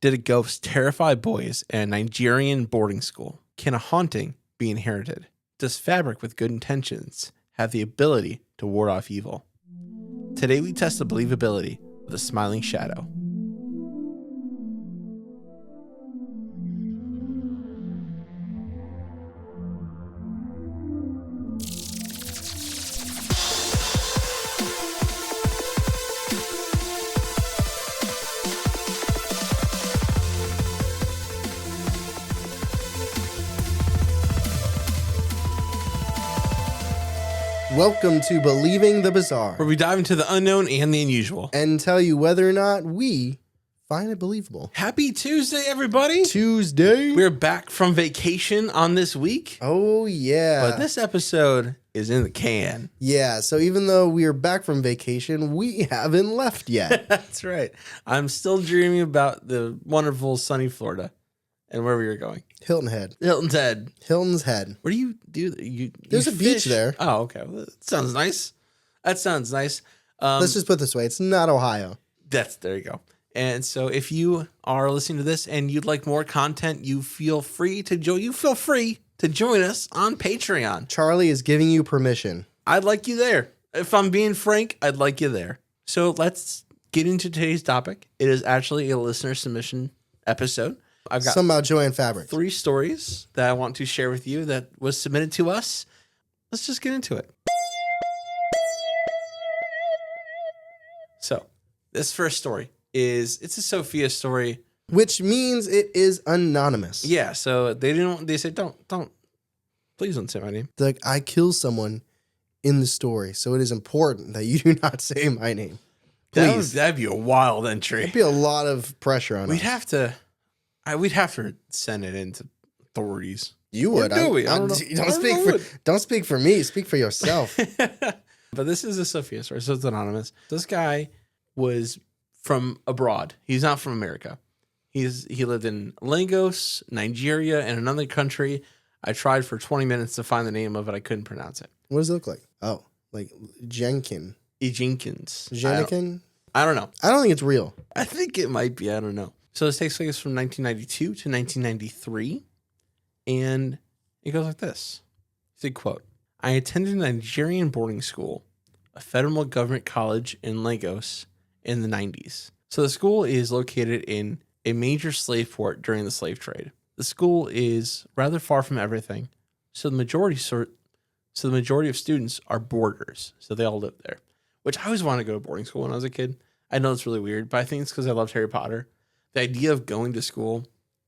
Did a ghost terrify boys in a Nigerian boarding school? Can a haunting be inherited? Does fabric with good intentions have the ability to ward off evil? Today we test the believability of the smiling shadow. Welcome to Believing the Bizarre, Where we dive into the unknown and the unusual. and tell you whether or not we find it believable. Happy Tuesday, everybody. Tuesday. We're back from vacation on this week, Oh, yeah. but this episode is in the can. Yeah, so even though we are back from vacation, we haven't left yet. That's right. I'm still dreaming about the wonderful sunny Florida and where we were going. Hilton Head. Hilton's Head. Hilton's Head. What do you do? There's you a beach fish? there. Oh, okay. Well, that sounds nice. That sounds nice. Let's just put it this way. It's not Ohio. There you go. And so if you are listening to this and you'd like more content, you feel free to join us on Patreon. Charlie is giving you permission. I'd like you there. If I'm being frank, I'd like you there. So let's get into today's topic. It is actually a listener submission episode. I've got Something about Joanne Fabric. 3 stories that I want to share with you that was submitted to us. Let's just get into it. So, this first story it's a Sophia story. Which means it is anonymous. Yeah, so they said don't please don't say my name. Like, I kill someone in the story, so it is important that you do not say my name. Please. That'd be a wild entry. There'd be a lot of pressure on us. We'd have to send it into authorities. You would. Or do we? I don't know. Don't speak for me. Speak for yourself. But this is a Sophia story, so it's anonymous. This guy was from abroad. He's not from America. He lived in Lagos, Nigeria, and another country. I tried for 20 minutes to find the name of it. I couldn't pronounce it. What does it look like? Oh, like Jenkins. Jenkins. Jenikin? I don't know. I don't think it's real. I think it might be. I don't know. So this takes place from 1992 to 1993. And it goes like this. It's a quote. I attended a Nigerian boarding school, a federal government college in Lagos in the 90s. So the school is located in a major slave port during the slave trade. The school is rather far from everything. So the majority of students are boarders. So they all live there, which I always wanted to go to boarding school when I was a kid. I know it's really weird, but I think it's because I loved Harry Potter. The idea of going to school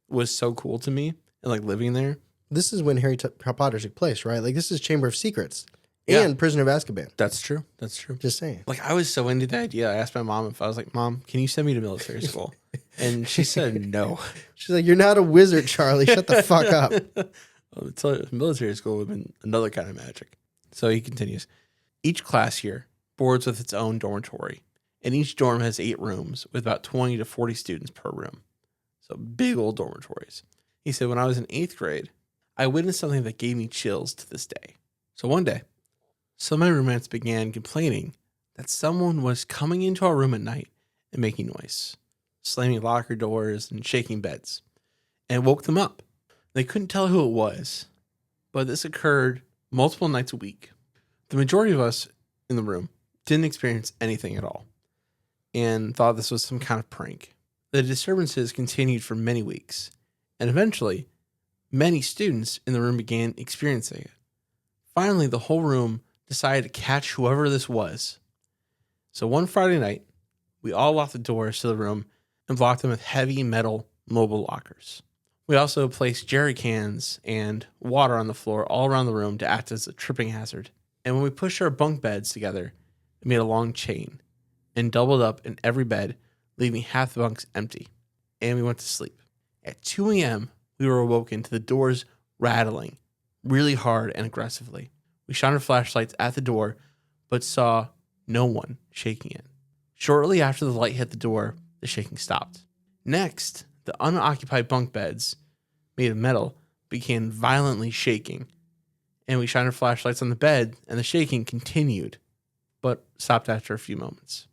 was so cool to me and like living there. This is when Harry Potter took place, right? Like, this is Chamber of Secrets and Prisoner of Azkaban. That's true. Just saying. Like, I was so into the idea. I asked my mom if I was like, Mom, can you send me to military school? And she said no. She's like, you're not a wizard, Charlie. Shut the fuck up. Well, military school would have been another kind of magic. So he continues. Each class here boards with its own dormitory, and each dorm has 8 rooms with about 20 to 40 students per room. So big old dormitories. He said, when I was in 8th grade, I witnessed something that gave me chills to this day. So one day, some of my roommates began complaining that someone was coming into our room at night and making noise, slamming locker doors and shaking beds, and woke them up. They couldn't tell who it was, but this occurred multiple nights a week. The majority of us in the room didn't experience anything at all and thought this was some kind of prank. The disturbances continued for many weeks, and eventually, many students in the room began experiencing it. Finally, the whole room decided to catch whoever this was. So one Friday night, we all locked the doors to the room and blocked them with heavy metal mobile lockers. We also placed jerry cans and water on the floor all around the room to act as a tripping hazard. And when we pushed our bunk beds together, it made a long chain and doubled up in every bed, leaving half the bunks empty. And we went to sleep. At 2 a.m., we were awoken to the doors rattling really hard and aggressively. We shined our flashlights at the door, but saw no one shaking it. Shortly after the light hit the door, the shaking stopped. Next, the unoccupied bunk beds, made of metal, began violently shaking, and we shined our flashlights on the bed, and the shaking continued, but stopped after a few moments.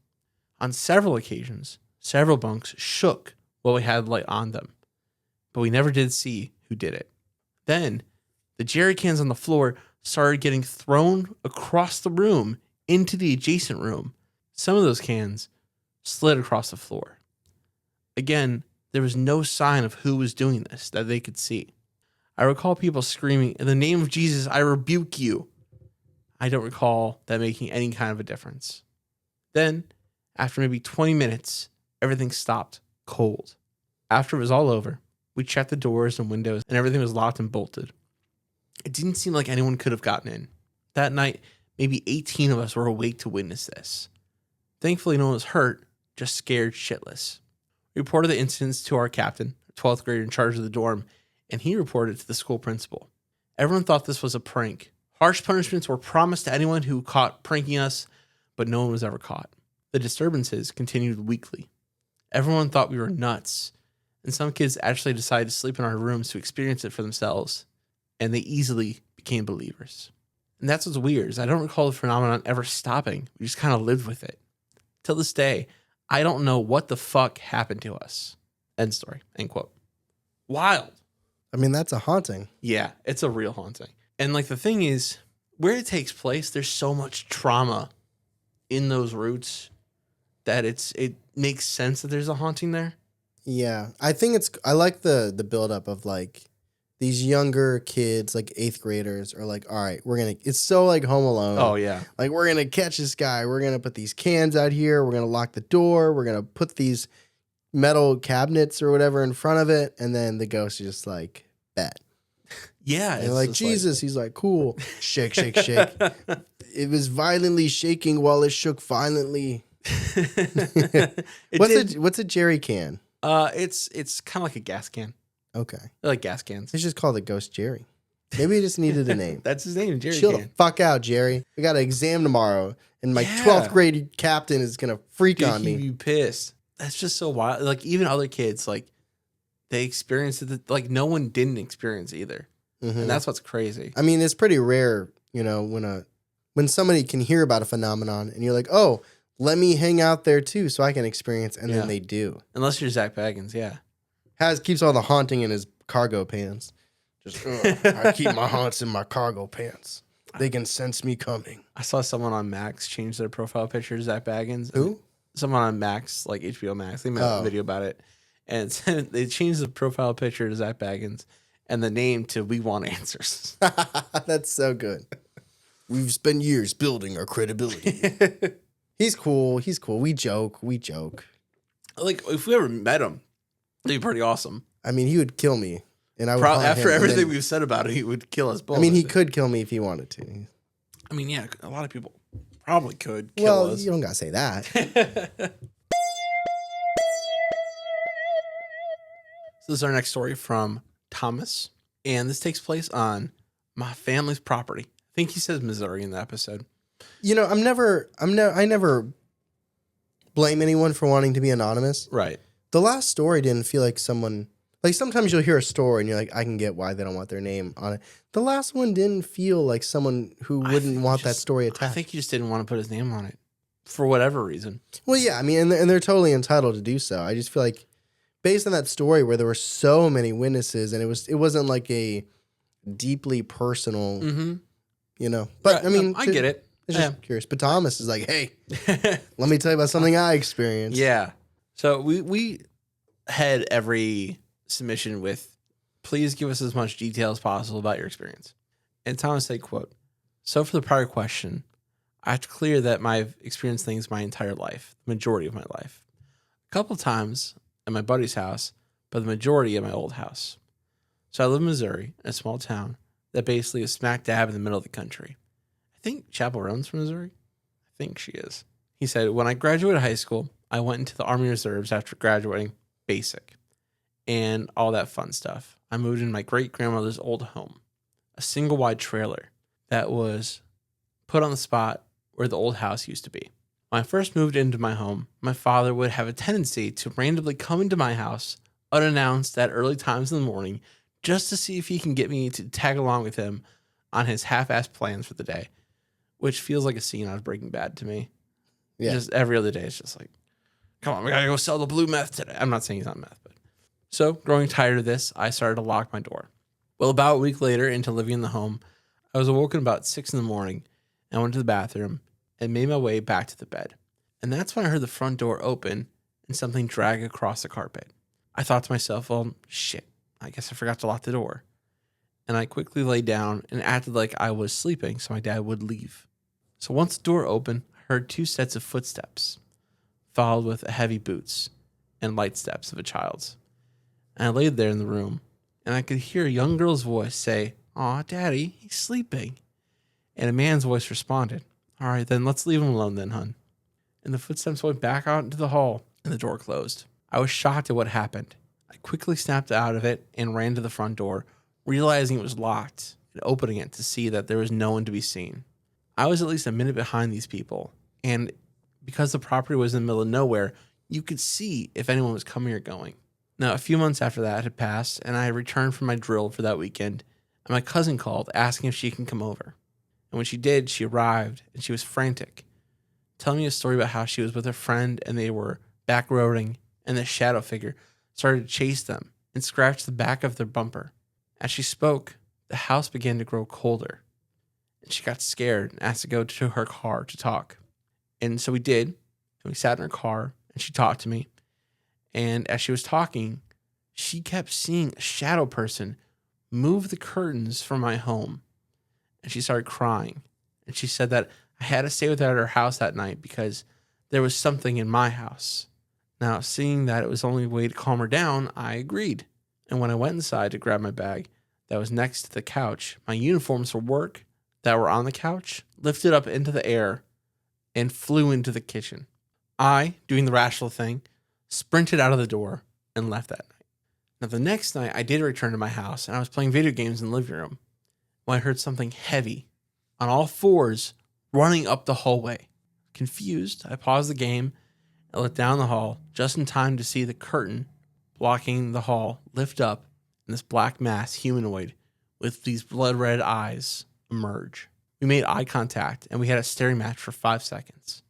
On several occasions, several bunks shook while we had light on them, but we never did see who did it. Then the jerry cans on the floor started getting thrown across the room into the adjacent room. Some of those cans slid across the floor. Again, there was no sign of who was doing this that they could see. I recall people screaming, "In the name of Jesus, I rebuke you." I don't recall that making any kind of a difference. Then, after maybe 20 minutes, everything stopped cold. After it was all over, we checked the doors and windows and everything was locked and bolted. It didn't seem like anyone could have gotten in. That night, maybe 18 of us were awake to witness this. Thankfully, no one was hurt, just scared shitless. We reported the incidents to our captain, 12th grader in charge of the dorm, and he reported it to the school principal. Everyone thought this was a prank. Harsh punishments were promised to anyone who caught pranking us, but no one was ever caught. The disturbances continued weekly. Everyone thought we were nuts, and some kids actually decided to sleep in our rooms to experience it for themselves, and they easily became believers. And that's what's weird, is I don't recall the phenomenon ever stopping. We just kind of lived with it. Till this day, I don't know what the fuck happened to us. End story. End quote. Wild. I mean, that's a haunting. Yeah, it's a real haunting. And like the thing is, where it takes place, there's so much trauma in those roots that it makes sense that there's a haunting there. Yeah, I think I like the buildup of like these younger kids, like 8th graders, are like, all right, it's so like Home Alone. Oh yeah. Like, we're going to catch this guy. We're going to put these cans out here. We're going to lock the door. We're going to put these metal cabinets or whatever in front of it. And then the ghost is just like, bet. Yeah. And like, Jesus, he's like, cool. Shake, shake, shake. It was violently shaking while it shook violently. What's a jerry can? It's kind of like a gas can. Okay. They're like gas cans. It's just called the Ghost Jerry. Maybe he just needed a name. That's his name, Jerry Chill Can. the fuck out, Jerry. We got an exam tomorrow, and my 12th grade captain is going to freak on me. He'd be pissed. That's just so wild. Like, even other kids, like, they experienced it. Like, no one didn't experience it either. Mm-hmm. And that's what's crazy. I mean, it's pretty rare, when somebody can hear about a phenomenon, and you're like, oh, let me hang out there too so I can experience, and then they do. Unless you're Zach Baggins, yeah. Keeps all the haunting in his cargo pants. Just, I keep my haunts in my cargo pants. They can sense me coming. I saw someone on Max change their profile picture to Zach Baggins. Who? Someone on Max, like HBO Max. They made a video about it. And they changed the profile picture to Zach Baggins and the name to We Want Answers. That's so good. We've spent years building our credibility. He's cool. We joke. Like, if we ever met him, it'd be pretty awesome. I mean, he would kill me. And I would after everything we've said about it, he would kill us both. I mean, he could kill me if he wanted to. I mean, yeah, a lot of people probably could kill us. You don't got to say that. So this is our next story from Thomas. And this takes place on my family's property. I think he says Missouri in the episode. I never blame anyone for wanting to be anonymous. Right. The last story didn't feel like someone... Like, sometimes you'll hear a story and you're like, I can get why they don't want their name on it. The last one didn't feel like someone who wouldn't want that story attached. I think he just didn't want to put his name on it for whatever reason. Well, yeah, I mean, and they're totally entitled to do so. I just feel like based on that story where there were so many witnesses and it wasn't like a deeply personal, But, right. I mean... I get it. It's just curious. But Thomas is like, hey, let me tell you about something I experienced. Yeah. So we had every submission with, please give us as much detail as possible about your experience. And Thomas said, quote, so for the prior question, I have to clear that I've experienced things my entire life, the majority of my life. A couple times at my buddy's house, but the majority at my old house. So I live in Missouri, a small town that basically is smack dab in the middle of the country. I think Champlain's from Missouri. I think she is. He said, when I graduated high school, I went into the Army Reserves after graduating basic and all that fun stuff. I moved in my great-grandmother's old home, a single-wide trailer that was put on the spot where the old house used to be. When I first moved into my home, my father would have a tendency to randomly come into my house unannounced at early times in the morning just to see if he can get me to tag along with him on his half-assed plans for the day, which feels like a scene out of Breaking Bad to me. Yeah. Just every other day, it's just like, come on, we gotta go sell the blue meth today. I'm not saying he's on meth, but So, growing tired of this, I started to lock my door. Well, about a week later into living in the home, I was awoken about 6 in the morning and went to the bathroom and made my way back to the bed. And that's when I heard the front door open and something drag across the carpet. I thought to myself, well, shit, I guess I forgot to lock the door. And I quickly lay down and acted like I was sleeping so my dad would leave. So once the door opened, I heard 2 sets of footsteps, followed with heavy boots and light steps of a child's. And I laid there in the room, and I could hear a young girl's voice say, "Aw, Daddy, he's sleeping." And a man's voice responded, "All right, then let's leave him alone then, hun." And the footsteps went back out into the hall, and the door closed. I was shocked at what happened. I quickly snapped out of it and ran to the front door, realizing it was locked, and opening it to see that there was no one to be seen. I was at least a minute behind these people, and because the property was in the middle of nowhere, you could see if anyone was coming or going. Now, a few months after that had passed, and I had returned from my drill for that weekend, and my cousin called asking if she can come over. And when she did, she arrived, and she was frantic, telling me a story about how she was with a friend, and they were back roading, and the shadow figure started to chase them and scratch the back of their bumper. As she spoke, the house began to grow colder, and she got scared and asked to go to her car to talk. And so we did, and we sat in her car, and she talked to me. And as she was talking, she kept seeing a shadow person move the curtains from my home. And she started crying. And she said that I had to stay with her at her house that night because there was something in my house. Now, seeing that it was the only way to calm her down, I agreed. And when I went inside to grab my bag that was next to the couch, my uniforms for work that were on the couch lifted up into the air and flew into the kitchen. I, doing the rational thing, sprinted out of the door and left that night. Now, the next night, I did return to my house, and I was playing video games in the living room when I heard something heavy on all fours running up the hallway. Confused, I paused the game and looked down the hall just in time to see the curtain blocking the hall lift up and this black mass humanoid with these blood red eyes emerge. We made eye contact, and we had a staring match for 5 seconds.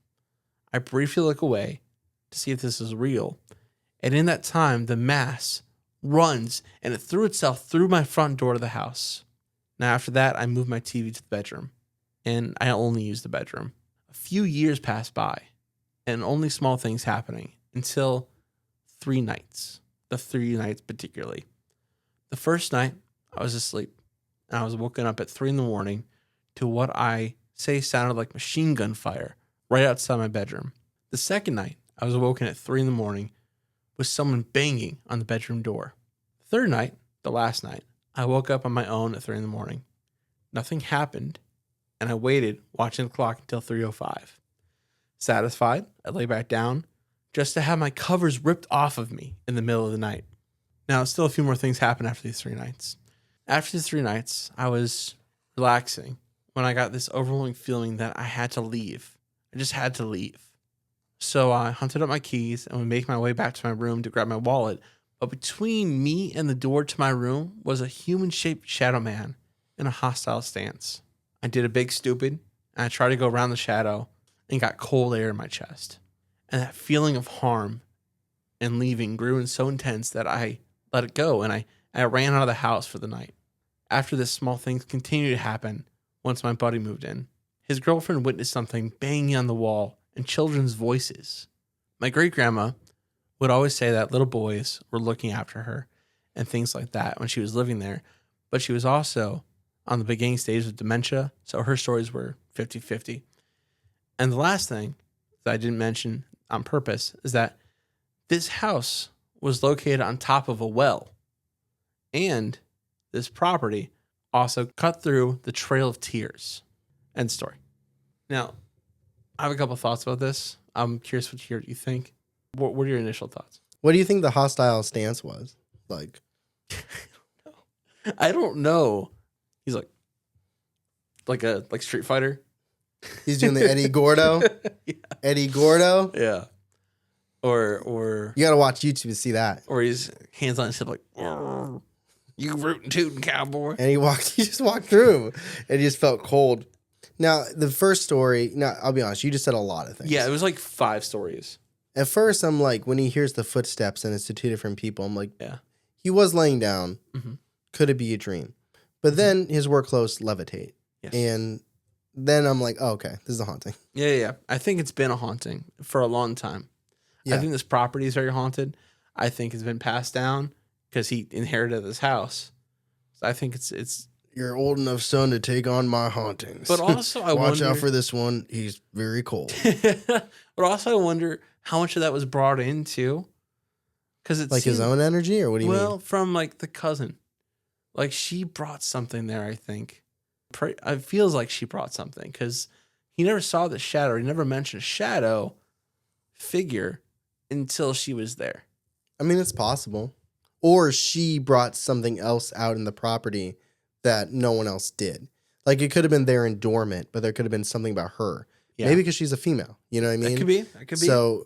I briefly look away to see if this is real, and in that time, the mass runs, and it threw itself through my front door to the house. Now, after that, I moved my TV to the bedroom, and I only used the bedroom. A few years passed by, and only small things happening until 3 nights. The 3 nights particularly. The first night, I was asleep, and I was woken up at 3 in the morning to what I say sounded like machine gun fire right outside my bedroom. The second night, I was awoken at 3 in the morning with someone banging on the bedroom door. The third night, the last night, I woke up on my own at 3 in the morning. Nothing happened, and I waited, watching the clock until 3:05. Satisfied, I lay back down just to have my covers ripped off of me in the middle of the night. Now, still a few more things happened after these 3 nights. After the 3 nights, I was relaxing when I got this overwhelming feeling that I had to leave. I just had to leave. So I hunted up my keys and would make my way back to my room to grab my wallet. But between me and the door to my room was a human-shaped shadow man in a hostile stance. I did a big stupid, and I tried to go around the shadow and got cold air in my chest. And that feeling of harm and leaving grew so intense that I let it go, and I ran out of the house for the night. After this, small things continued to happen once my buddy moved in. His girlfriend witnessed something banging on the wall and children's voices. My great-grandma would always say that little boys were looking after her and things like that when she was living there, but she was also on the beginning stage of dementia, so her stories were 50-50. And the last thing that I didn't mention on purpose is that this house was located on top of a well, and this property also cut through the Trail of Tears. End story. Now, I have a couple thoughts about this. I'm curious what you think. What are your initial thoughts? What do you think the hostile stance was? Like, I don't know. He's like Street Fighter. he's doing the Eddie Gordo. Yeah. Eddie Gordo. Yeah. Or You gotta watch YouTube to see that. or he's hands on his hip like, "Arr, you rootin' tootin' cowboy." And he just walked through, and he just felt cold. Now, the first story. Now, I'll be honest. You just said a lot of things. Yeah, it was like 5 stories. At first, I'm like, when he hears the footsteps and it's to 2 different people, I'm like, Yeah. he was laying down. Mm-hmm. Could it be a dream? But then his work clothes levitate. Yes. And then I'm like, oh, okay, this is a haunting. Yeah. I think it's been a haunting for a long time. Yeah. I think this property is very haunted. I think it's been passed down because he inherited this house. So I think it's. You're old enough, son, to take on my hauntings. But also, I watch wonder, out for this one. He's very cold. But also, I wonder how much of that was brought into. Because it's like his own energy, or what do you mean? Well, from like the cousin, like she brought something there. I think it feels like she brought something because he never saw the shadow. He never mentioned a shadow figure until she was there. I mean, it's possible. Or she brought something else out in the property that no one else did. Like it could have been there in dormant, but there could have been something about her. Yeah. Maybe because she's a female. You know what I mean? That could be. So,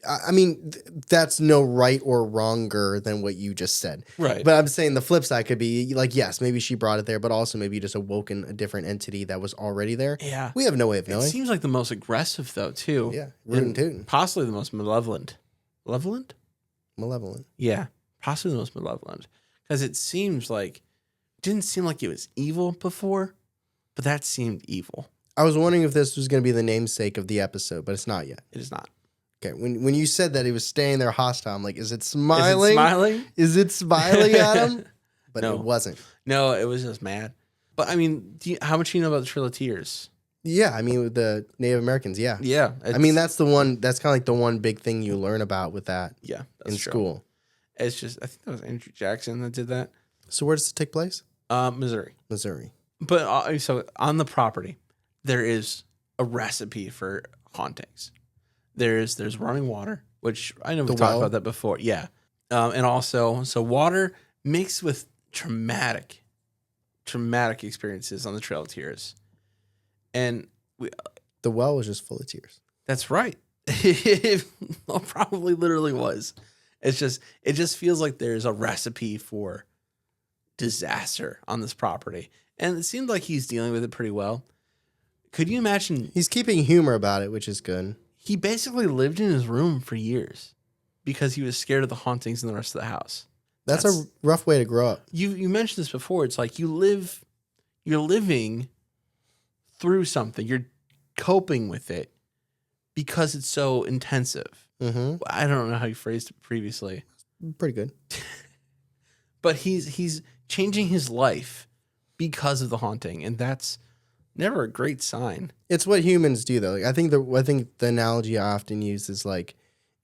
I mean, that's no right or wronger than what you just said. Right. But I'm saying the flip side could be like, yes, maybe she brought it there, but also maybe you just awoken a different entity that was already there. Yeah. We have no way of knowing. It seems like the most aggressive, though, too. Yeah. Rootin' tootin'. Possibly the most malevolent. Malevolent? Malevolent. Yeah. Possibly the most malevolent. Because it seems like, it didn't seem like it was evil before, but that seemed evil. I was wondering if this was going to be the namesake of the episode, but it's not yet. It is not. Okay, when you said that he was staying there hostile, I'm like, is it smiling? Is it smiling? Is it smiling at him? But No. it wasn't. No, it was just mad. But I mean, how much do you know about the Trail of Tears? Yeah, I mean, with the Native Americans, yeah. Yeah. I mean, that's the one, that's kind of like the one big thing you learn about with that in school. It's just, I think that was Andrew Jackson that did that. So where does it take place? Missouri. But so on the property, there is a recipe for hauntings. There's running water, which I know we've talked about that before. Yeah. And also, so water mixed with traumatic experiences on the Trail of Tears. And the well was just full of tears. That's right. It probably literally was. It just feels like there's a recipe for disaster on this property. And it seems like he's dealing with it pretty well. Could you imagine? He's keeping humor about it, which is good. He basically lived in his room for years because he was scared of the hauntings in the rest of the house. That's a rough way to grow up. You mentioned this before. It's like you're living through something. You're coping with it because it's so intensive. Mm-hmm. I don't know how you phrased it previously. Pretty good. But he's changing his life because of the haunting, and that's never a great sign. It's what humans do, though. Like, I think the analogy I often use is like,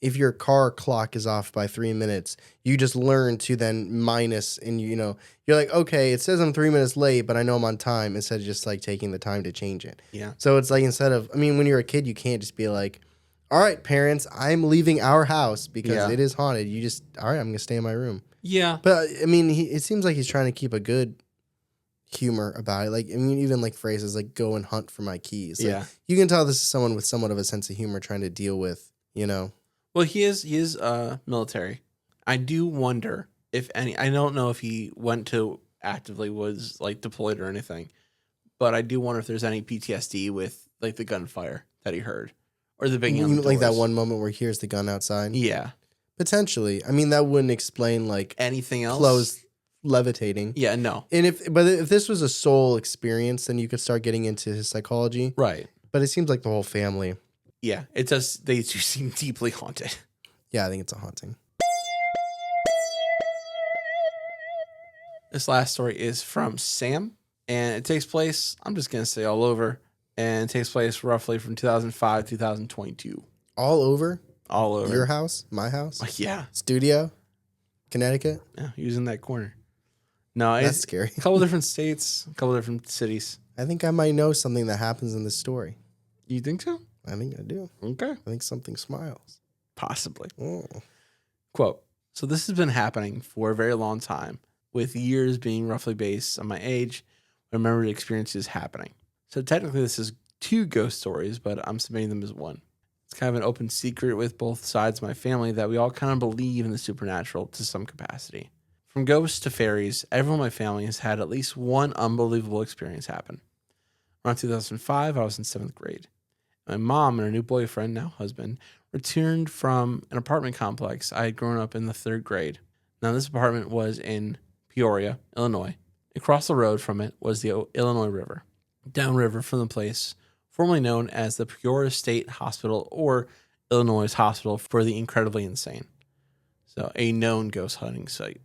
if your car clock is off by 3 minutes, you just learn to then minus, and you're like, okay, it says I'm 3 minutes late, but I know I'm on time, instead of just like taking the time to change it. Yeah. So it's like, when you're a kid, you can't just be like, all right, parents, I'm leaving our house because it is haunted. You just, all right, I'm gonna stay in my room. Yeah. But I mean, it seems like he's trying to keep a good humor about it. Like, I mean, even like phrases like "go and hunt for my keys." Like, you can tell this is someone with somewhat of a sense of humor trying to deal with, Well, he is military. I do wonder if I don't know if he went to actively was like deployed or anything, but I do wonder if there's any PTSD with like the gunfire that he heard or the banging on the doors. Like that one moment where he hears the gun outside. Yeah, potentially. I mean, that wouldn't explain like anything else. Clothes levitating. Yeah, no. And if this was a soul experience, then you could start getting into his psychology. Right. But it seems like the whole family. Yeah, it does. They do seem deeply haunted. Yeah, I think it's a haunting. This last story is from Sam, and it takes place, I'm just going to say all over, and it takes place roughly from 2005 to 2022. All over? All over. Your house? My house? Yeah. Studio? Connecticut? Yeah, using that corner. No, that's scary. A couple different states, a couple different cities. I think I might know something that happens in this story. You think so? I think I do. Okay. I think something smiles. Possibly. Oh. Quote, so this has been happening for a very long time, with years being roughly based on my age, remembered experiences happening. So technically this is 2 ghost stories, but I'm submitting them as one. It's kind of an open secret with both sides of my family that we all kind of believe in the supernatural to some capacity. From ghosts to fairies, everyone in my family has had at least one unbelievable experience happen. Around 2005, I was in 7th grade. My mom and her new boyfriend, now husband, returned from an apartment complex I had grown up in the 3rd grade. Now, this apartment was in Peoria, Illinois. Across the road from it was the Illinois River. Downriver from the place formerly known as the Peoria State Hospital or Illinois Hospital for the Incredibly Insane. So, a known ghost hunting site.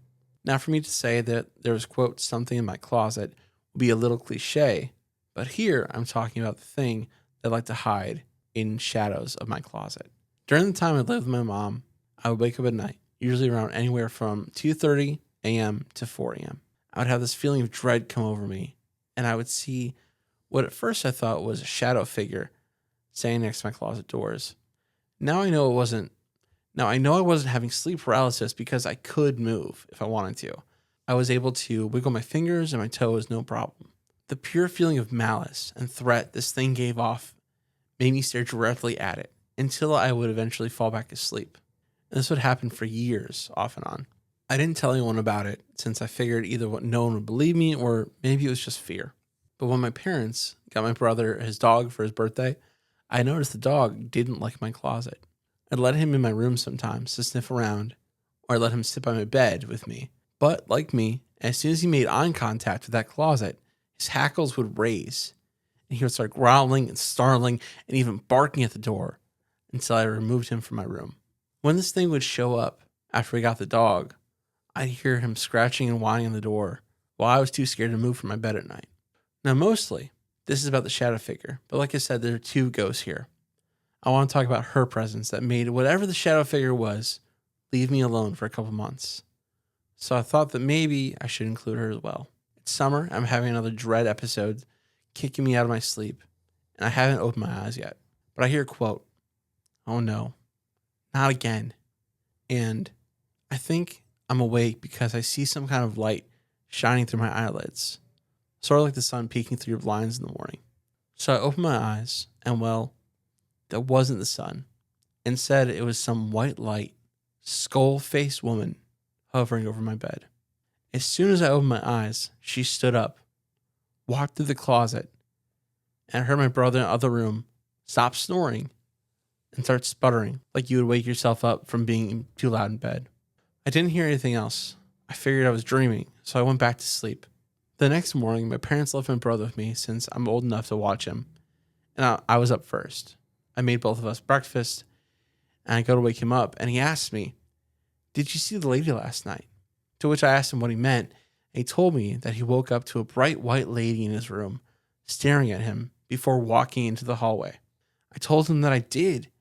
Now, for me to say that there was, quote, something in my closet would be a little cliche, but here I'm talking about the thing that I like to hide in shadows of my closet. During the time I lived with my mom, I would wake up at night, usually around anywhere from 2:30 a.m. to 4 a.m. I would have this feeling of dread come over me, and I would see what at first I thought was a shadow figure standing next to my closet doors. Now I know it wasn't. Now I know I wasn't having sleep paralysis because I could move if I wanted to. I was able to wiggle my fingers and my toes no problem. The pure feeling of malice and threat this thing gave off made me stare directly at it until I would eventually fall back asleep. And this would happen for years, off and on. I didn't tell anyone about it since I figured either no one would believe me or maybe it was just fear. But when my parents got my brother his dog for his birthday, I noticed the dog didn't like my closet. I'd let him in my room sometimes to sniff around, or I'd let him sit by my bed with me. But like me, as soon as he made eye contact with that closet, his hackles would raise, and he would start growling and snarling and even barking at the door until I removed him from my room. When this thing would show up after we got the dog, I'd hear him scratching and whining on the door while I was too scared to move from my bed at night. Now, mostly, this is about the shadow figure, but like I said, there are two ghosts here. I want to talk about her presence that made whatever the shadow figure was leave me alone for a couple months. So I thought that maybe I should include her as well. It's summer, I'm having another dread episode kicking me out of my sleep, and I haven't opened my eyes yet. But I hear a quote, "Oh no, not again." And I think I'm awake because I see some kind of light shining through my eyelids, sort of like the sun peeking through your blinds in the morning. So I open my eyes, and well, that wasn't the sun. Instead, it was some white light, skull-faced woman hovering over my bed. As soon as I opened my eyes, she stood up, walked through the closet, and I heard my brother in the other room stop snoring and start sputtering like you would wake yourself up from being too loud in bed. I didn't hear anything else. I figured I was dreaming, so I went back to sleep. The next morning, my parents left my brother with me since I'm old enough to watch him, and I was up first. I made both of us breakfast, and I go to wake him up, and he asked me, "Did you see the lady last night?" To which I asked him what he meant, and he told me that he woke up to a bright white lady in his room, staring at him before walking into the hallway. I told him that I did,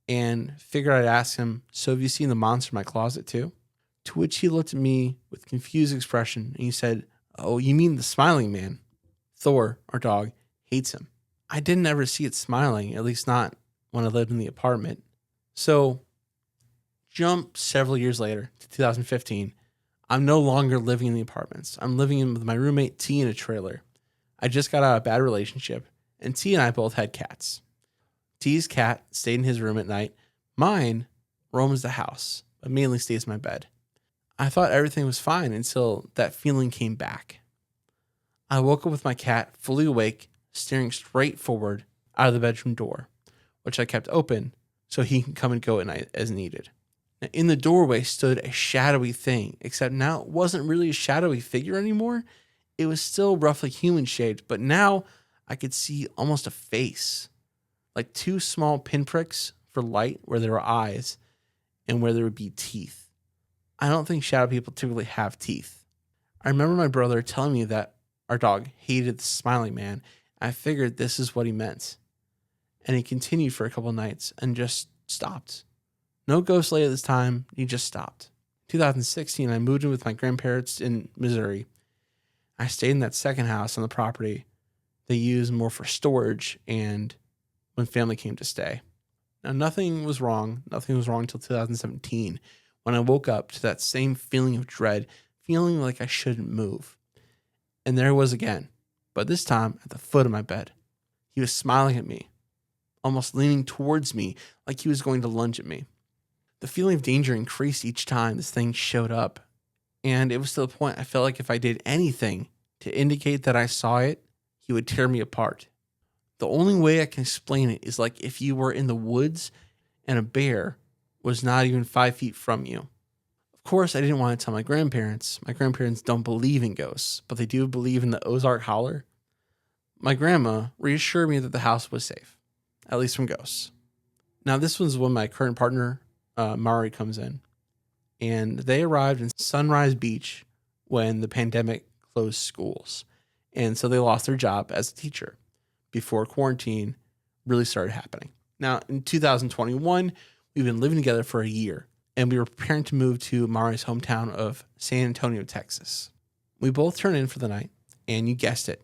and figured I'd ask him, "So have you seen the monster in my closet too?" To which he looked at me with confused expression, and he said, "Oh, you mean the smiling man? Thor, our dog, hates him." I didn't ever see it smiling, at least not when I lived in the apartment. So, jump several years later to 2015. I'm no longer living in the apartments. I'm living in with my roommate T in a trailer. I just got out of a bad relationship, and T and I both had cats. T's cat stayed in his room at night. Mine roams the house, but mainly stays in my bed. I thought everything was fine until that feeling came back. I woke up with my cat fully awake, staring straight forward out of the bedroom door, which I kept open so he can come and go at night as needed. Now, in the doorway stood a shadowy thing, except now it wasn't really a shadowy figure anymore. It was still roughly human shaped, but now I could see almost a face, like two small pinpricks for light where there were eyes and where there would be teeth. I don't think shadow people typically have teeth. I remember my brother telling me that our dog hated the smiling man. I figured this is what he meant. And he continued for a couple nights and just stopped. No ghost lady at this time, he just stopped. 2016, I moved in with my grandparents in Missouri. I stayed in that second house on the property they used more for storage and when family came to stay. Now, nothing was wrong. Nothing was wrong until 2017 when I woke up to that same feeling of dread, feeling like I shouldn't move. And there it was again, but this time at the foot of my bed. He was smiling at me, almost leaning towards me like he was going to lunge at me. The feeling of danger increased each time this thing showed up, and it was to the point I felt like if I did anything to indicate that I saw it, he would tear me apart. The only way I can explain it is like if you were in the woods and a bear was not even 5 feet from you. Of course, I didn't want to tell my grandparents. My grandparents don't believe in ghosts, but they do believe in the Ozark Howler. My grandma reassured me that the house was safe, at least from ghosts. Now, this was when my current partner, Mari, comes in. And they arrived in Sunrise Beach when the pandemic closed schools. And so they lost their job as a teacher before quarantine really started happening. Now, in 2021, we've been living together for a year, and we were preparing to move to Mari's hometown of San Antonio, Texas. We both turned in for the night, and you guessed it,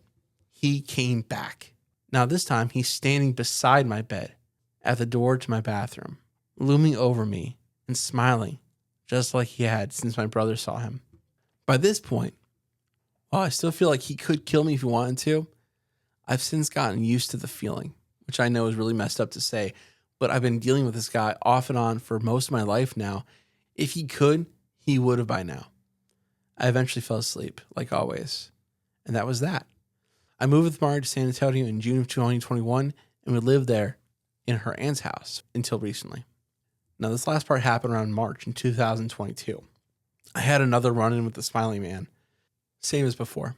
he came back. Now, this time, he's standing beside my bed at the door to my bathroom, looming over me and smiling, just like he had since my brother saw him. By this point, while I still feel like he could kill me if he wanted to, I've since gotten used to the feeling, which I know is really messed up to say, but I've been dealing with this guy off and on for most of my life now. If he could, he would have by now. I eventually fell asleep, like always. And that was that. I moved with Mari to San Antonio in June of 2021, and we lived there in her aunt's house until recently. Now, this last part happened around March in 2022. I had another run-in with the Smiling Man. Same as before.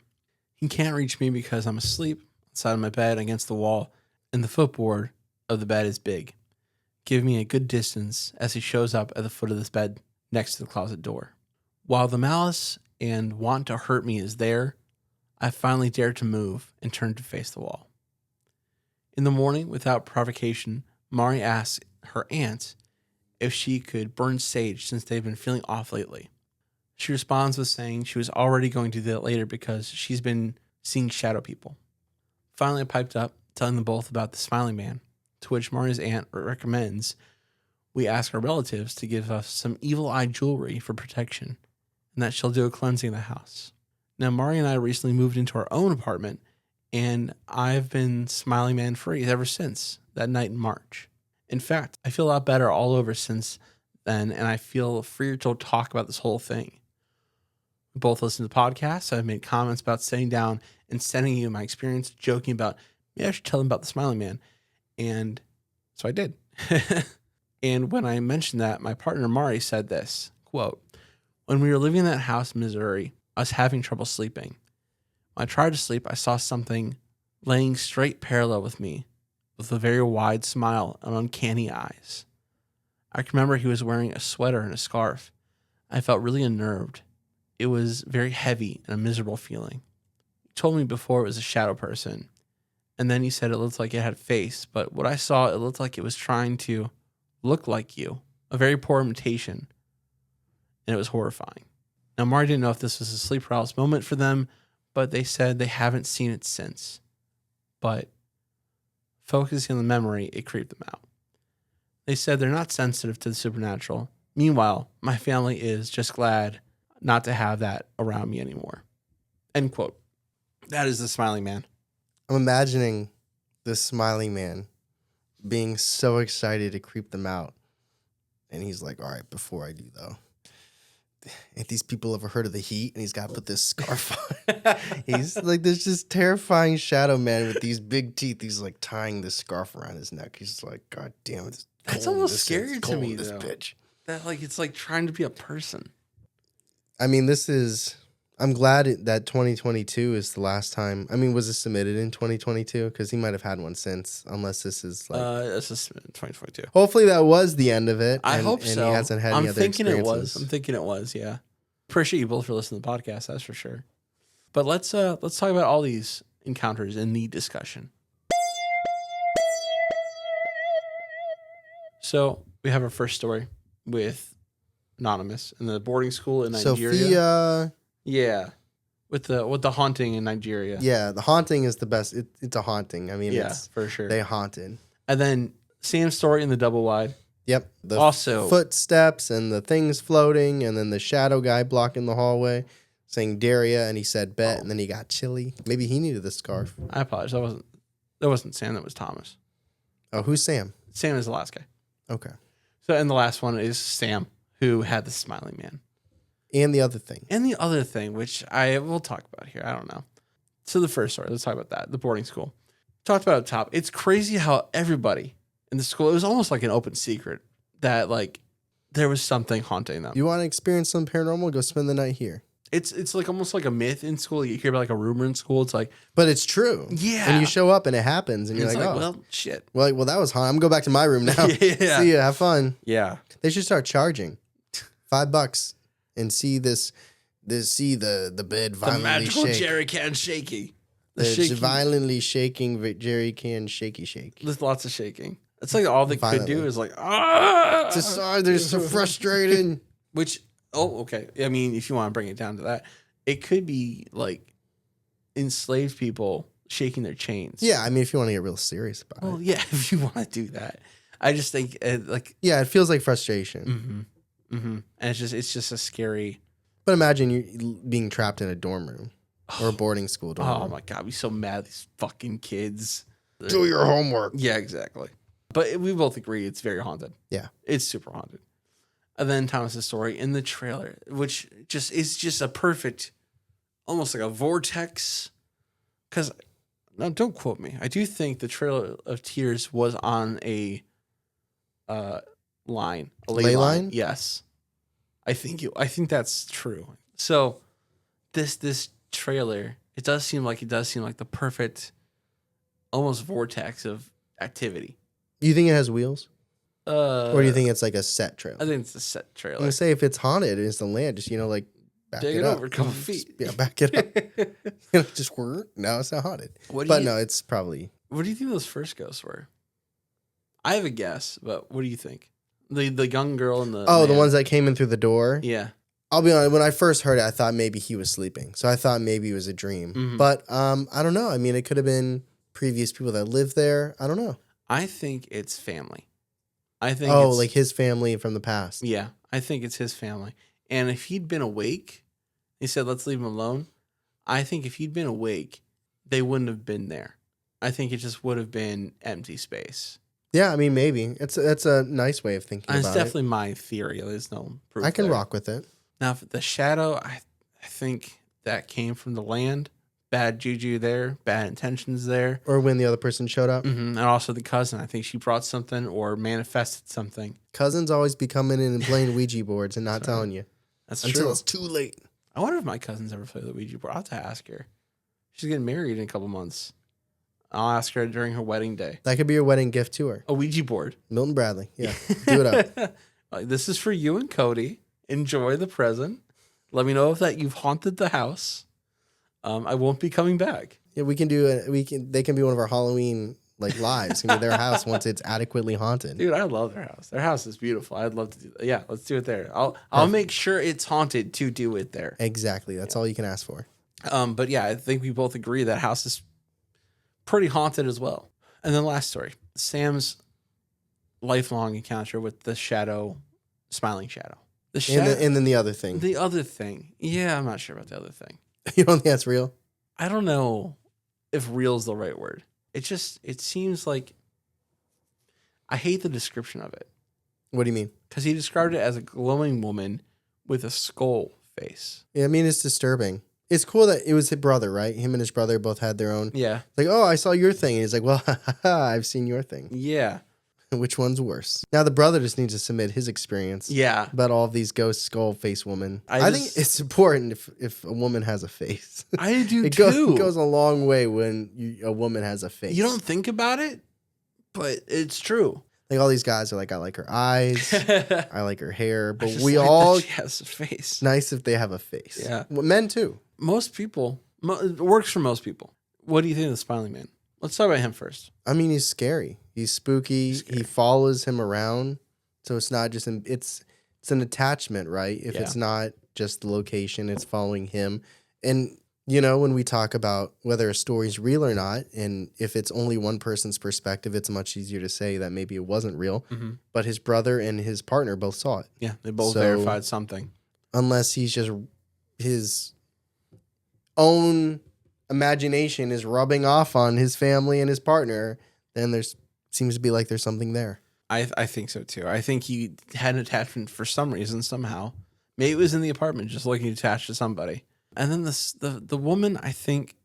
He can't reach me because I'm asleep outside of my bed against the wall, and the footboard of the bed is big, giving me a good distance as he shows up at the foot of this bed next to the closet door. While the malice and want to hurt me is there, I finally dared to move and turn to face the wall. In the morning, without provocation, Mari asks her aunt if she could burn sage since they've been feeling off lately. She responds with saying she was already going to do that later because she's been seeing shadow people. Finally, I piped up, telling them both about the Smiling Man, to which Mari's aunt recommends we ask our relatives to give us some evil eye jewelry for protection, and that she'll do a cleansing of the house. Now, Mari and I recently moved into our own apartment, and I've been Smiling Man free ever since that night in March. In fact, I feel a lot better all over since then, and I feel freer to talk about this whole thing. We both listen to podcasts. I've made comments about sitting down and sending you my experience, joking about, maybe I should tell them about the Smiling Man. And so I did. And when I mentioned that, my partner Mari said this, quote, "When we were living in that house in Missouri, I was having trouble sleeping. When I tried to sleep, I saw something laying straight parallel with me with a very wide smile and uncanny eyes. I can remember he was wearing a sweater and a scarf. I felt really unnerved. It was very heavy and a miserable feeling. He told me before it was a shadow person. And then he said it looked like it had a face, but what I saw, it looked like it was trying to look like you. A very poor imitation. And it was horrifying. Now, Mari didn't know if this was a sleep paralysis moment for them, but they said they haven't seen it since. But focusing on the memory, it creeped them out. They said they're not sensitive to the supernatural. Meanwhile, my family is just glad not to have that around me anymore." End quote. That is the Smiling Man. I'm imagining this Smiling Man being so excited to creep them out. And he's like, all right, before I do, though, ain't these people ever heard of the heat? And he's got to put this scarf on. He's like, there's this terrifying shadow man with these big teeth. He's like tying this scarf around his neck. He's like, God damn it. That's almost scary to me, this though. bitch. That it's like trying to be a person. I mean, I'm glad that 2022 is the last time. I mean, was it submitted in 2022? Because he might have had one since, unless this is like. This is 2022. Hopefully that was the end of it. I hope so. And he hasn't had any other experiences. I'm thinking it was, yeah. Appreciate you both for listening to the podcast, that's for sure. But let's talk about all these encounters in the discussion. So we have our first story with Anonymous in the boarding school in Nigeria. Sophia. Yeah. With the haunting in Nigeria. Yeah, the haunting is the best. It's a haunting. I mean, yeah, it's, for sure. They haunted. And then Sam's story in the double wide. Yep. The also footsteps and the things floating, and then the shadow guy blocking the hallway saying Daria, and he said bet, and then he got chilly. Maybe he needed the scarf. I apologize. That wasn't Sam, that was Thomas. Oh, who's Sam? Sam is the last guy. Okay. So, and the last one is Sam, who had the Smiling Man. And the other thing. And the other thing, which I will talk about here. I don't know. So the first story, let's talk about that. The boarding school. Talked about at the top. It's crazy how everybody in the school, it was almost like an open secret that there was something haunting them. You want to experience some paranormal? Go spend the night here. It's like almost like a myth in school. You hear about like a rumor in school. It's like, but it's true. Yeah. And you show up and it happens, and you're like, oh, well, shit. Well, that was haunted. I'm gonna go back to my room now. Yeah. See ya. Have fun. Yeah. They should start charging $5 and see the bed The violently magical shake. jerry can shaky. The violently shaking jerry can shaky shake. There's lots of shaking. It's like all they could do is like, They're so frustrated. Which, okay. I mean, if you want to bring it down to that, it could be like enslaved people shaking their chains. Yeah, I mean, if you want to get real serious about it. Well, yeah, if you want to do that. I just think yeah, it feels like frustration. And it's just a scary. But imagine you being trapped in a dorm room or a boarding school dorm room. Oh my God, we so mad at these fucking kids. Do your homework. Yeah, exactly. But we both agree it's very haunted. Yeah. It's super haunted. And then Thomas's story in the trailer, which is just a perfect, almost like a vortex. Because, no, don't quote me. I do think the Trail of Tears was on a line. A ley line? Yes. I think that's true. So this trailer, it does seem like the perfect almost vortex of activity. You think it has wheels? Or do you think it's like a set trailer? I think it's a set trailer. I'm gonna say if it's haunted, it's the land. Just like back dig it up. over a couple feet. Yeah, back it up. Just no, it's not haunted. No, it's probably. What do you think those first ghosts were? I have a guess, but what do you think? The young girl and the the ones that came in through the door. Yeah. I'll be honest. When I first heard it, I thought maybe he was sleeping, so I thought maybe it was a dream. Mm-hmm. But I don't know. I mean, it could have been previous people that lived there. I don't know. I think it's family. I think like his family from the past. Yeah, I think it's his family. And if he'd been awake, he said, "Let's leave him alone." I think if he'd been awake, they wouldn't have been there. I think it just would have been empty space. Yeah, I mean, maybe that's a nice way of thinking about it. It's definitely my theory. There's no proof. I can there. rock with it. Now, for the shadow, I think that came from the land. Bad juju there, bad intentions there. Or when the other person showed up. Mm-hmm. And also the cousin. I think she brought something or manifested something. Cousins always be coming in and playing Ouija boards and not telling you. That's until true. It's too late. I wonder if my cousins ever play the Ouija board. I'll have to ask her. She's getting married in a couple months. I'll ask her during her wedding day. That could be your wedding gift to her. A Ouija board. Milton Bradley. Yeah. Do it up. This is for you and Cody. Enjoy the present. Let me know if that you've haunted the house. I won't be coming back. Yeah, we can do they can be one of our Halloween lives. It can be their house once it's adequately haunted. Dude, I love their house. Their house is beautiful. I'd love to do that. Yeah, let's do it there. I'll make sure it's haunted to do it there. Exactly. That's all you can ask for. But yeah, I think we both agree that house is pretty haunted as well. And then last story. Sam's lifelong encounter with the smiling shadow. And then the other thing. The other thing. Yeah, I'm not sure about the other thing. You don't think that's real? I don't know if real is the right word. It seems like I hate the description of it. What do you mean? Because he described it as a glowing woman with a skull face. Yeah, I mean, it's disturbing. It's cool that it was his brother, right? Him and his brother both had their own. Yeah. Like, oh, I saw your thing. And he's like, well, I've seen your thing. Yeah. Which one's worse? Now the brother just needs to submit his experience. Yeah. About all of these ghost skull face women. I think it's important if a woman has a face. I do it too. It goes a long way when a woman has a face. You don't think about it, but it's true. Like all these guys are like, I like her eyes, I like her hair, but we like all that she has a face. Nice if they have a face. Yeah, well, men too. Most people, it works for most people. What do you think of the smiling man? Let's talk about him first. I mean, he's scary. He's spooky. He follows him around, so it's not just it's an attachment, right? If it's not just the location, it's following him. And when we talk about whether a story's real or not, and if it's only one person's perspective, it's much easier to say that maybe it wasn't real. Mm-hmm. But his brother and his partner both saw it. Yeah, they both verified something. Unless he's just his own imagination is rubbing off on his family and his partner, then seems to be like there's something there. I think so too. I think he had an attachment for some reason, somehow. Maybe it was in the apartment, just looking attached to somebody. And then the woman, I think,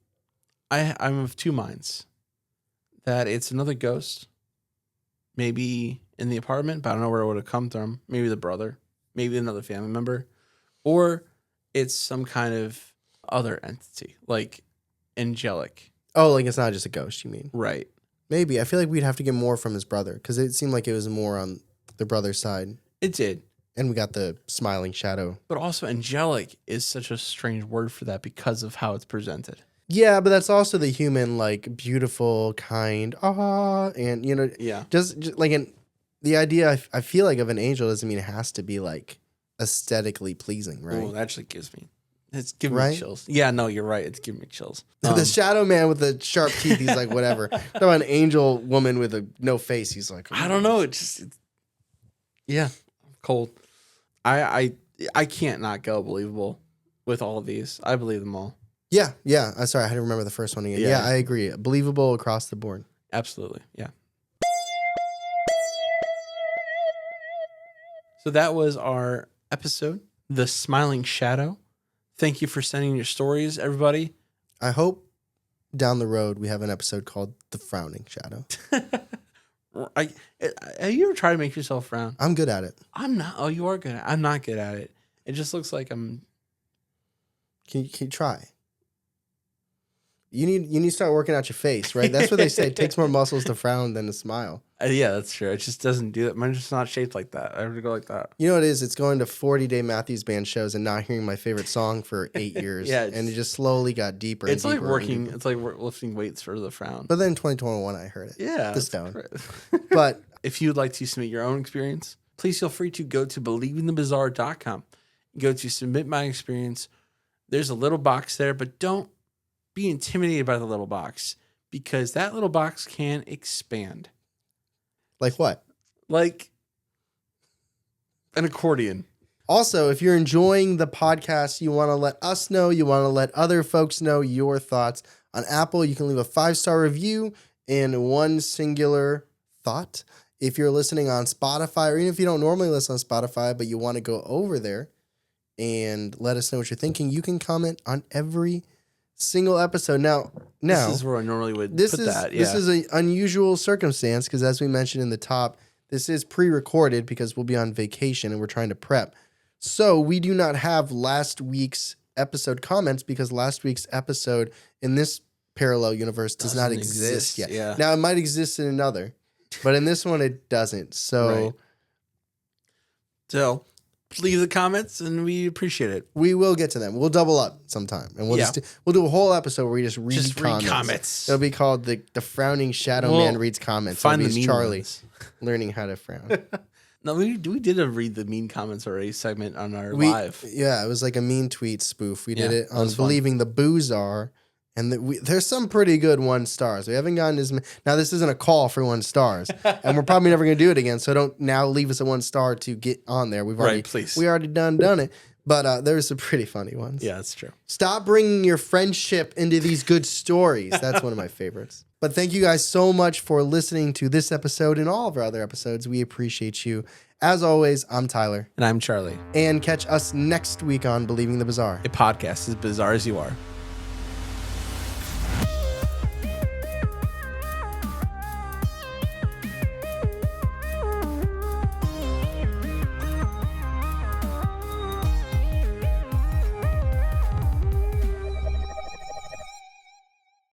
I'm of two minds. That it's another ghost. Maybe in the apartment, but I don't know where it would have come from. Maybe the brother, maybe another family member, or it's some kind of other entity, like angelic. Oh, like it's not just a ghost, you mean? Right. Maybe. I feel like we'd have to get more from his brother because it seemed like it was more on the brother's side. It did. And we got the smiling shadow. But also angelic is such a strange word for that because of how it's presented. Yeah, but that's also the human, like, beautiful, kind, and, Yeah. just like the idea I feel like of an angel doesn't mean it has to be, like, aesthetically pleasing, right? Oh, that actually it's giving Right? me chills. Yeah, no, you're right. It's giving me chills. The shadow man with the sharp teeth, he's like, whatever. Talk about an angel woman with no face, he's like, I don't know. Yeah, cold. I can't not go believable with all of these. I believe them all. Yeah. I'm sorry, I had to remember the first one again. Yeah. Yeah, I agree. Believable across the board. Absolutely. Yeah. So that was our episode, The Smiling Shadow. Thank you for sending your stories, everybody. I hope down the road we have an episode called The Frowning Shadow. Have you ever tried to make yourself frown? I'm good at it. I'm not. Oh, you are good. I'm not good at it. It just looks like I'm. Can you try? You need to start working out your face, right? That's what they say. It takes more muscles to frown than to smile. Yeah, that's true. It just doesn't do that. Mine's just not shaped like that. I have to go like that. You know what it is? It's going to 40-day Matthews Band shows and not hearing my favorite song for 8 years. Yeah, and it just slowly got deeper. It's and like deeper working. It's like lifting weights for the frown. But then in 2021, I heard it. Yeah, The stone. great. But if you'd like to submit your own experience, please feel free to go to believingthebizarre.com. Go to submit my experience. There's a little box there, but don't be intimidated by the little box because that little box can expand. like what? Like an accordion. Also, if you're enjoying the podcast, you want to let us know, you want to let other folks know your thoughts. On Apple, you can leave a 5-star review and one singular thought. If you're listening on Spotify, or even if you don't normally listen on Spotify, but you want to go over there and let us know what you're thinking, you can comment on every single episode. Now, This is where I normally would put that. Yeah. This is an unusual circumstance because, as we mentioned in the top, this is pre-recorded because we'll be on vacation and we're trying to prep. So we do not have last week's episode comments because last week's episode in this parallel universe does not exist yet. Yeah. Now, it might exist in another, but in this one, it doesn't. So, Right. So leave the comments and we appreciate it. we will get to them. We'll double up sometime, and we'll we'll do a whole episode where we just read comments. It'll be called the Frowning Shadow Man Reads Comments. Find It'll the be mean Charlie ones. learning how to frown. No, we did a read the mean comments already segment on our live. Yeah, it was like a mean tweet spoof. We did Yeah, it that on was fun. Believing the Boozar. And there's some pretty good 1 stars. We haven't gotten as many. Now, this isn't a call for 1 stars. And we're probably never going to do it again. So don't now leave us a 1 star to get on there. We've already, please. We already done it. But there's some pretty funny ones. Yeah, that's true. Stop bringing your friendship into these good stories. That's one of my favorites. But thank you guys so much for listening to this episode and all of our other episodes. We appreciate you. As always, I'm Tyler. And I'm Charlie. And catch us next week on Believing the Bizarre. A podcast as bizarre as you are.